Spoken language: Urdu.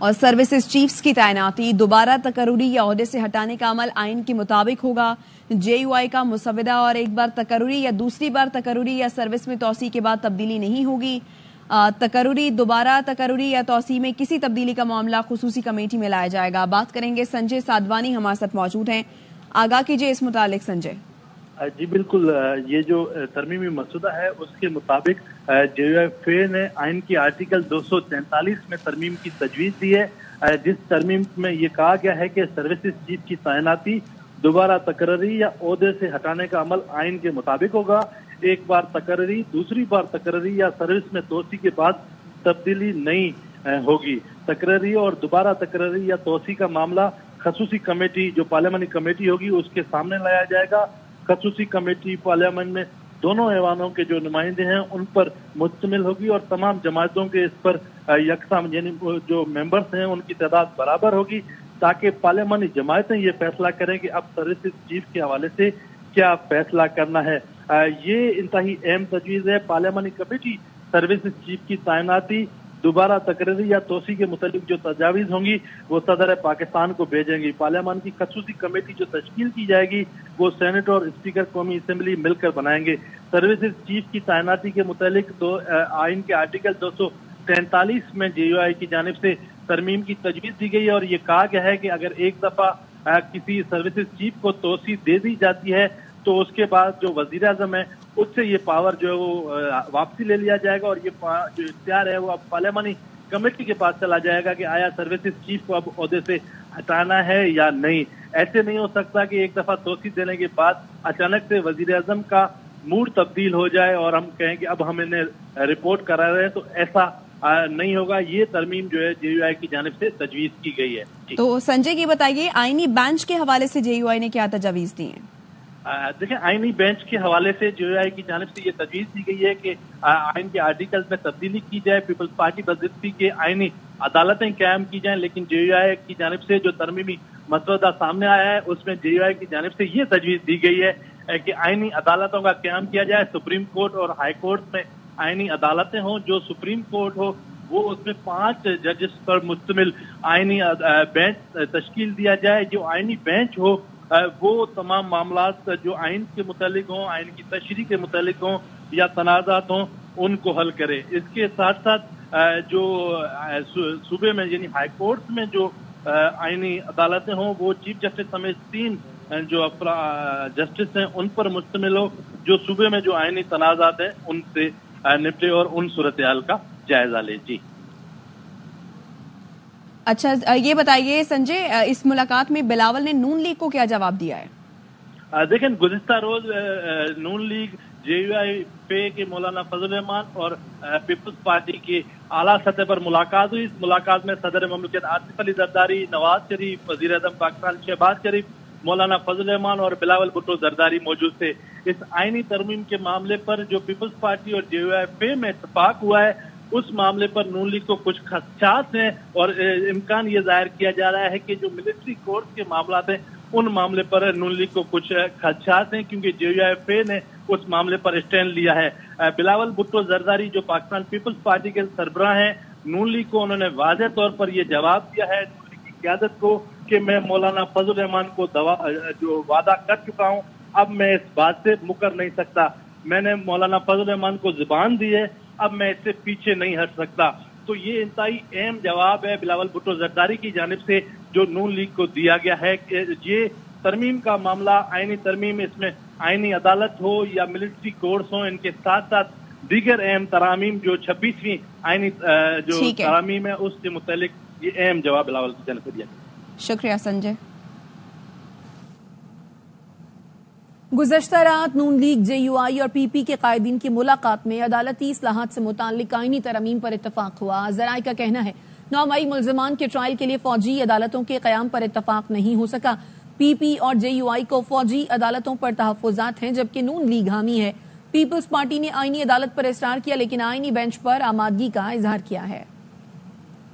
اور سروسز چیفز کی تعیناتی دوبارہ تقرری یا عہدے سے ہٹانے کا عمل آئین کے مطابق ہوگا. جے یو آئی کا مسودہ اور ایک بار تقرری یا دوسری بار تقرری یا سروس میں توسیع کے بعد تبدیلی نہیں ہوگی. تقرری دوبارہ تقرری یا توسیع میں کسی تبدیلی کا معاملہ خصوصی کمیٹی میں لایا جائے گا. بات کریں گے سنجے سادوانی ہمارے ساتھ موجود ہیں. آگاہ کیجیے اس متعلق سنجے. جی بالکل، یہ جو ترمیمی مسودہ ہے اس کے مطابق جے یو آئی نے آئین کی آرٹیکل 243 میں ترمیم کی تجویز دی ہے، جس ترمیم میں یہ کہا گیا ہے کہ سروسز چیف کی تعیناتی دوبارہ تقرری یا عہدے سے ہٹانے کا عمل آئین کے مطابق ہوگا. ایک بار تقرری، دوسری بار تقرری یا سروس میں توسیع کے بعد تبدیلی نہیں ہوگی. تقرری اور دوبارہ تقرری یا توسیع کا معاملہ خصوصی کمیٹی جو پارلیمانی کمیٹی ہوگی اس کے سامنے لایا جائے گا. خصوصی کمیٹی پارلیمنٹ میں دونوں ایوانوں کے جو نمائندے ہیں ان پر مشتمل ہوگی اور تمام جماعتوں کے اس پر یکساں یعنی جو ممبرز ہیں ان کی تعداد برابر ہوگی، تاکہ پارلیمانی جماعتیں یہ فیصلہ کریں کہ اب سروسز چیف کے حوالے سے کیا فیصلہ کرنا ہے. یہ انتہائی اہم تجویز ہے. پارلیمانی کمیٹی سروسز چیف کی تعیناتی دوبارہ تقرری یا توسیع کے متعلق جو تجاویز ہوں گی وہ صدر پاکستان کو بھیجیں گی. پارلیمان کی خصوصی کمیٹی جو تشکیل کی جائے گی وہ سینٹ اور اسپیکر قومی اسمبلی مل کر بنائیں گے. سروسز چیف کی تعیناتی کے متعلق آئین کے آرٹیکل 243 میں جے یو آئی کی جانب سے ترمیم کی تجویز دی گئی ہے اور یہ کہا گیا ہے کہ اگر ایک دفعہ کسی سروسز چیف کو توسیع دے دی جاتی ہے تو اس کے بعد جو وزیر اعظم ہے اس سے یہ پاور جو ہے وہ واپسی لے لیا جائے گا اور یہ جو اختیار ہے وہ اب پارلیمانی کمیٹی کے پاس چلا جائے گا کہ آیا سروسز چیف کو اب عہدے سے ہٹانا ہے یا نہیں. ایسے نہیں ہو سکتا کہ ایک دفعہ توسیع دینے کے بعد اچانک سے وزیر اعظم کا موڈ تبدیل ہو جائے اور ہم کہیں کہ اب ہم انہیں رپورٹ کرا رہے ہیں، تو ایسا نہیں ہوگا. یہ ترمیم جو ہے جے یو آئی کی جانب سے تجویز کی گئی ہے. تو سنجے یہ بتائیے آئینی بینچ کے حوالے سے جے یو آئی نے کیا تجاویز دی ہیں؟ دیکھیں، آئینی بینچ کے حوالے سے جے یو آئی کی جانب سے یہ تجویز دی گئی ہے کہ آئین کے آرٹیکل میں تبدیلی کی جائے، پیپلز پارٹی بضابطگی کے آئینی عدالتیں قائم کی جائیں. لیکن جے یو آئی کی جانب سے جو ترمیمی مسودہ سامنے آیا ہے اس میں جے یو آئی کی جانب سے یہ تجویز دی گئی ہے کہ آئینی عدالتوں کا قیام کیا جائے. سپریم کورٹ اور ہائی کورٹ میں آئینی عدالتیں ہوں. جو سپریم کورٹ ہو وہ اس میں 5 ججز پر مشتمل آئینی بینچ تشکیل دیا جائے. جو آئینی بینچ ہو وہ تمام معاملات جو آئین کے متعلق ہوں، آئین کی تشریح کے متعلق ہوں یا تنازعات ہوں ان کو حل کرے. اس کے ساتھ ساتھ جو صوبے میں یعنی ہائی کورٹ میں جو آئینی عدالتیں ہوں وہ چیف جسٹس سمیت 3 جو جسٹس ہیں ان پر مشتمل ہو، جو صوبے میں جو آئینی تنازعات ہیں ان سے نپٹے اور ان صورتحال کا جائزہ لے. جی اچھا، یہ بتائیے سنجے اس ملاقات میں بلاول نے نون لیگ کو کیا جواب دیا ہے؟ دیکھیں، گزشتہ روز نون لیگ، جے یو آئی پے کے مولانا فضل الرحمان اور پیپلز پارٹی کی اعلیٰ سطح پر ملاقات ہوئی. اس ملاقات میں صدر مملکت آصف علی زرداری، نواز شریف، وزیر اعظم پاکستان شہباز شریف، مولانا فضل الرحمان اور بلاول بھٹو زرداری موجود تھے. اس آئینی ترمیم کے معاملے پر جو پیپلز پارٹی اور جے یو آئی پے میں اتفاق ہوا ہے اس معاملے پر نون لیگ کو کچھ خدشات ہیں اور امکان یہ ظاہر کیا جا رہا ہے کہ جو ملٹری کورٹ کے معاملات ہیں ان معاملے پر نون لیگ کو کچھ خدشات ہیں، کیونکہ جے یو آئی پے نے اس معاملے پر اسٹینڈ لیا ہے. بلاول بھٹو زرداری جو پاکستان پیپلز پارٹی کے سربراہ ہیں، نون لیگ کو انہوں نے واضح طور پر یہ جواب دیا ہے نون لیگ کی قیادت کو کہ میں مولانا فضل الرحمان کو جو وعدہ کر چکا ہوں اب میں اس بات سے مکر نہیں سکتا. میں نے مولانا فضل الرحمان کو زبان دی ہے، اب میں اس سے پیچھے نہیں ہٹ سکتا. تو یہ انتہائی اہم جواب ہے بلاول بھٹو زرداری کی جانب سے جو نون لیگ کو دیا گیا ہے کہ یہ ترمیم کا معاملہ، آئینی ترمیم، اس میں آئینی عدالت ہو یا ملٹری کورٹس ہوں، ان کے ساتھ ساتھ دیگر اہم ترامیم جو 26ویں آئینی جو ترامیم ہے اس سے متعلق یہ اہم جواب بلاول کی جانب سے دیا گیا. شکریہ سنجے. گزشتہ رات نون لیگ، جے یو آئی اور پی پی کے قائدین کی ملاقات میں عدالتی اصلاحات سے متعلق آئینی ترامیم پر اتفاق ہوا. ذرائع کا کہنا ہے 9 مئی ملزمان کے ٹرائل کے لیے فوجی عدالتوں کے قیام پر اتفاق نہیں ہو سکا. پی پی اور جے یو آئی کو فوجی عدالتوں پر تحفظات ہیں جبکہ نون لیگ حامی ہے. پیپلز پارٹی نے آئینی عدالت پر اصرار کیا لیکن آئینی بینچ پر آمادگی کا اظہار کیا ہے.